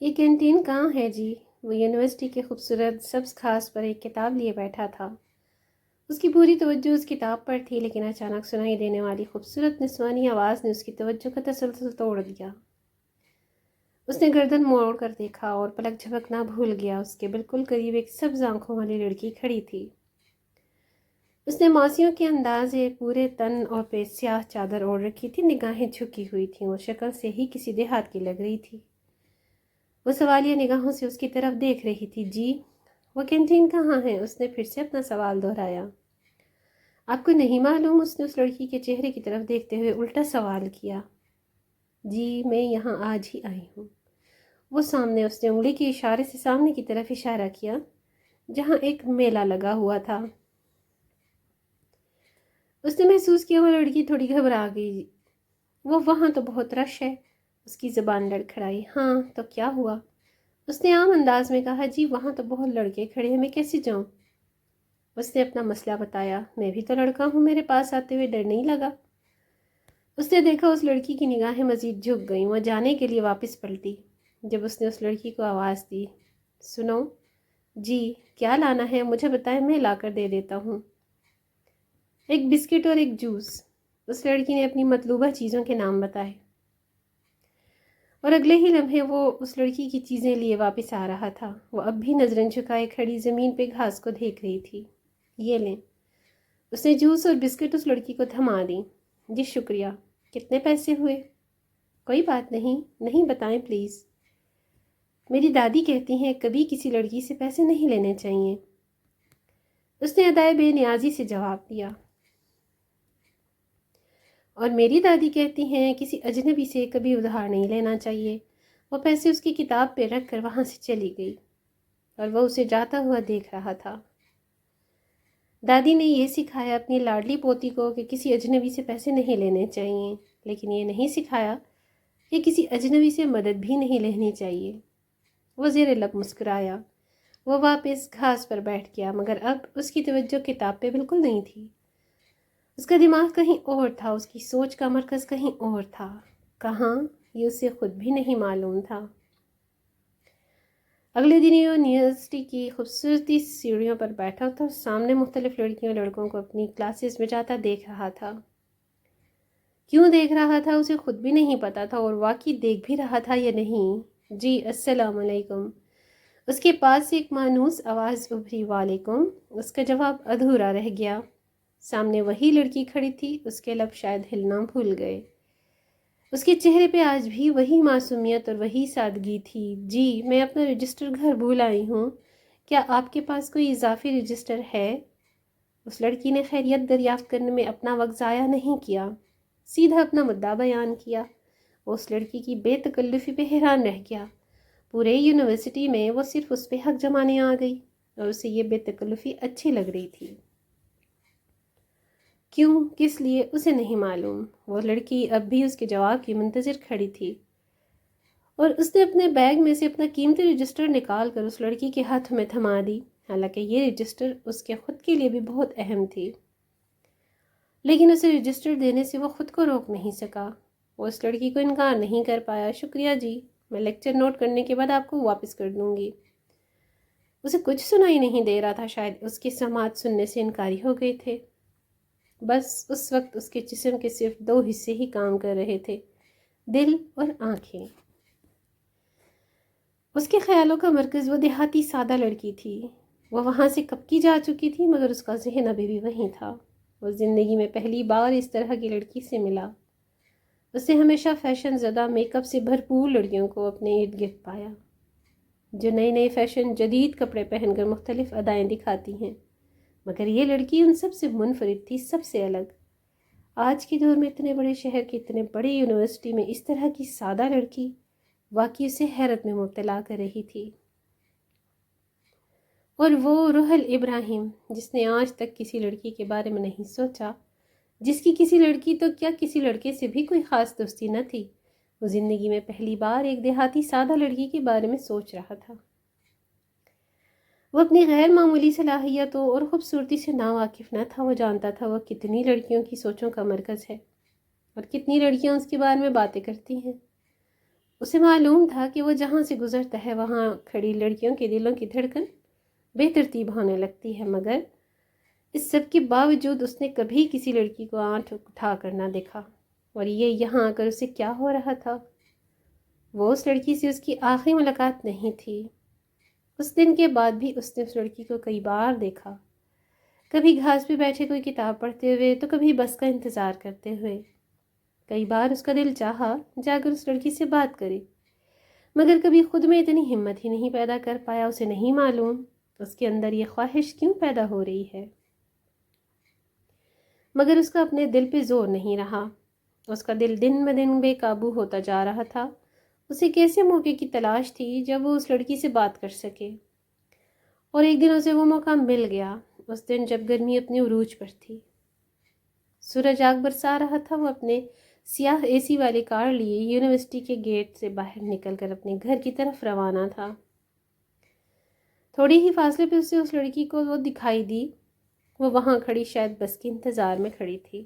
یہ کینٹین کہاں ہے جی؟ وہ یونیورسٹی کے خوبصورت سبز گھاس پر ایک کتاب لیے بیٹھا تھا۔ اس کی پوری توجہ اس کتاب پر تھی، لیکن اچانک سنائی دینے والی خوبصورت نسوانی آواز نے اس کی توجہ کا تسلسل توڑ دیا۔ اس نے گردن موڑ کر دیکھا اور پلک جھپکنا بھول گیا۔ اس کے بالکل قریب ایک سبز آنکھوں والی لڑکی کھڑی تھی۔ اس نے ماسیوں کے اندازے پورے تن اور پہ سیاہ چادر اوڑھ رکھی تھی، نگاہیں جھکی ہوئی تھیں، وہ شکل سے ہی کسی دیہات کی لگ رہی تھی۔ وہ سوالیہ نگاہوں سے اس کی طرف دیکھ رہی تھی۔ جی، وہ کینٹین کہاں ہے؟ اس نے پھر سے اپنا سوال دہرایا۔ آپ کو نہیں معلوم؟ اس نے اس لڑکی کے چہرے کی طرف دیکھتے ہوئے الٹا سوال کیا۔ جی، میں یہاں آج ہی آئی ہوں۔ وہ سامنے، اس نے انگلی کے اشارے سے سامنے کی طرف اشارہ کیا جہاں ایک میلہ لگا ہوا تھا۔ اس نے محسوس کیا وہ لڑکی تھوڑی گھبرا گئی۔ وہ وہاں تو بہت رش ہے۔ اس کی زبان لڑکھڑائی۔ ہاں تو کیا ہوا؟ اس نے عام انداز میں کہا۔ جی وہاں تو بہت لڑکے کھڑے ہیں، میں کیسے جاؤں؟ اس نے اپنا مسئلہ بتایا۔ میں بھی تو لڑکا ہوں، میرے پاس آتے ہوئے ڈر نہیں لگا؟ اس نے دیکھا اس لڑکی کی نگاہیں مزید جھک گئیں۔ وہ جانے کے لیے واپس پلٹی جب اس نے اس لڑکی کو آواز دی۔ سنو جی، کیا لانا ہے مجھے بتائیں، میں لا کر دے دیتا ہوں۔ ایک بسکٹ اور ایک جوس۔ اس لڑکی نے اپنی مطلوبہ چیزوں کے نام بتائے اور اگلے ہی لمحے وہ اس لڑکی کی چیزیں لیے واپس آ رہا تھا۔ وہ اب بھی نظریں جھکائے کھڑی زمین پہ گھاس کو دیکھ رہی تھی۔ یہ لیں۔ اس نے جوس اور بسکٹ اس لڑکی کو تھما دی۔ جی شکریہ۔ کتنے پیسے ہوئے؟ کوئی بات نہیں، نہیں بتائیں پلیز۔ میری دادی کہتی ہیں کبھی کسی لڑکی سے پیسے نہیں لینے چاہیے۔ اس نے ادائے بے نیازی سے جواب دیا۔ اور میری دادی کہتی ہیں کسی اجنبی سے کبھی ادھار نہیں لینا چاہیے۔ وہ پیسے اس کی کتاب پہ رکھ کر وہاں سے چلی گئی اور وہ اسے جاتا ہوا دیکھ رہا تھا۔ دادی نے یہ سکھایا اپنی لاڈلی پوتی کو کہ کسی اجنبی سے پیسے نہیں لینے چاہیے، لیکن یہ نہیں سکھایا کہ کسی اجنبی سے مدد بھی نہیں لینی چاہیے۔ وہ زیر لب مسکرایا۔ وہ واپس گھاس پر بیٹھ گیا، مگر اب اس کی توجہ کتاب پہ بالکل نہیں تھی۔ اس کا دماغ کہیں اور تھا، اس کی سوچ کا مرکز کہیں اور تھا۔ کہاں؟ یہ اسے خود بھی نہیں معلوم تھا۔ اگلے دن یونیورسٹی کی خوبصورتی سیڑھیوں پر بیٹھا تھا، سامنے مختلف لڑکیوں اور لڑکوں کو اپنی کلاسز میں جاتا دیکھ رہا تھا۔ کیوں دیکھ رہا تھا اسے خود بھی نہیں پتا تھا، اور واقعی دیکھ بھی رہا تھا یا نہیں۔ جی السلام علیکم۔ اس کے پاس سے ایک مانوس آواز ابھری۔ وعلیکم۔ اس کا جواب ادھورا رہ گیا۔ سامنے وہی لڑکی کھڑی تھی، اس کے لب شاید ہلنا بھول گئے۔ اس کے چہرے پہ آج بھی وہی معصومیت اور وہی سادگی تھی۔ جی، میں اپنا رجسٹر گھر بھول آئی ہوں، کیا آپ کے پاس کوئی اضافی رجسٹر ہے؟ اس لڑکی نے خیریت دریافت کرنے میں اپنا وقت ضائع نہیں کیا، سیدھا اپنا مدعا بیان کیا۔ وہ اس لڑکی کی بے تکلفی پہ حیران رہ گیا۔ پورے یونیورسٹی میں وہ صرف اس پہ حق جمانے آ گئی اور اسے یہ بے تکلفی اچھی لگ رہی تھی۔ کیوں، کس لیے، اسے نہیں معلوم۔ وہ لڑکی اب بھی اس کے جواب کی منتظر کھڑی تھی، اور اس نے اپنے بیگ میں سے اپنا قیمتی رجسٹر نکال کر اس لڑکی کے ہاتھ میں تھما دی، حالانکہ یہ رجسٹر اس کے خود کے لیے بھی بہت اہم تھی، لیکن اسے رجسٹر دینے سے وہ خود کو روک نہیں سکا۔ وہ اس لڑکی کو انکار نہیں کر پایا۔ شکریہ جی، میں لیکچر نوٹ کرنے کے بعد آپ کو واپس کر دوں گی۔ اسے کچھ سنائی نہیں دے رہا تھا، شاید اس کے سماعت سننے سے انکاری ہو گئے تھے۔ بس اس وقت اس کے جسم کے صرف دو حصے ہی کام کر رہے تھے، دل اور آنکھیں۔ اس کے خیالوں کا مرکز وہ دیہاتی سادہ لڑکی تھی۔ وہ وہاں سے کب کی جا چکی تھی، مگر اس کا ذہن ابھی بھی وہیں تھا۔ وہ زندگی میں پہلی بار اس طرح کی لڑکی سے ملا۔ اس نے ہمیشہ فیشن زدہ میک اپ سے بھرپور لڑکیوں کو اپنے ارد گرد پایا، جو نئے نئے فیشن جدید کپڑے پہن کر مختلف ادائیں دکھاتی ہیں، مگر یہ لڑکی ان سب سے منفرد تھی، سب سے الگ۔ آج کے دور میں اتنے بڑے شہر کے اتنے بڑے یونیورسٹی میں اس طرح کی سادہ لڑکی واقعی اسے حیرت میں مبتلا کر رہی تھی۔ اور وہ روحل ابراہیم، جس نے آج تک کسی لڑکی کے بارے میں نہیں سوچا، جس کی کسی لڑکی تو کیا کسی لڑکے سے بھی کوئی خاص دوستی نہ تھی، وہ زندگی میں پہلی بار ایک دیہاتی سادہ لڑکی کے بارے میں سوچ رہا تھا۔ وہ اپنی غیر معمولی صلاحیتوں اور خوبصورتی سے ناواقف نہ تھا۔ وہ جانتا تھا وہ کتنی لڑکیوں کی سوچوں کا مرکز ہے اور کتنی لڑکیاں اس کے بارے میں باتیں کرتی ہیں۔ اسے معلوم تھا کہ وہ جہاں سے گزرتا ہے وہاں کھڑی لڑکیوں کے دلوں کی دھڑکن بے ترتیب ہونے لگتی ہے، مگر اس سب کے باوجود اس نے کبھی کسی لڑکی کو آنکھ اٹھا کر نہ دیکھا۔ اور یہ یہاں آ کر اسے کیا ہو رہا تھا؟ وہ اس لڑکی سے اس کی آخری ملاقات نہیں تھی۔ اس دن کے بعد بھی اس نے اس لڑکی کو کئی بار دیکھا، کبھی گھاس پہ بیٹھے کوئی کتاب پڑھتے ہوئے تو کبھی بس کا انتظار کرتے ہوئے۔ کئی بار اس کا دل چاہا جا کر اس لڑکی سے بات کرے، مگر کبھی خود میں اتنی ہمت ہی نہیں پیدا کر پایا۔ اسے نہیں معلوم اس کے اندر یہ خواہش کیوں پیدا ہو رہی ہے، مگر اس کا اپنے دل پہ زور نہیں رہا۔ اس کا دل دن بدن بے قابو ہوتا جا رہا تھا۔ اسے کیسے موقع کی تلاش تھی جب وہ اس لڑکی سے بات کر سکے، اور ایک دن اسے وہ موقع مل گیا، اس دن جب گرمی اپنے عروج پر تھی۔ سورج آگ برسا رہا تھا۔ وہ اپنے سیاہ اے سی والی کار لیے یونیورسٹی کے گیٹ سے باہر نکل کر اپنے گھر کی طرف روانہ تھا۔ تھوڑی ہی فاصلے پہ اسے اس لڑکی کو وہ دکھائی دی۔ وہ وہاں کھڑی شاید بس کے انتظار میں کھڑی تھی۔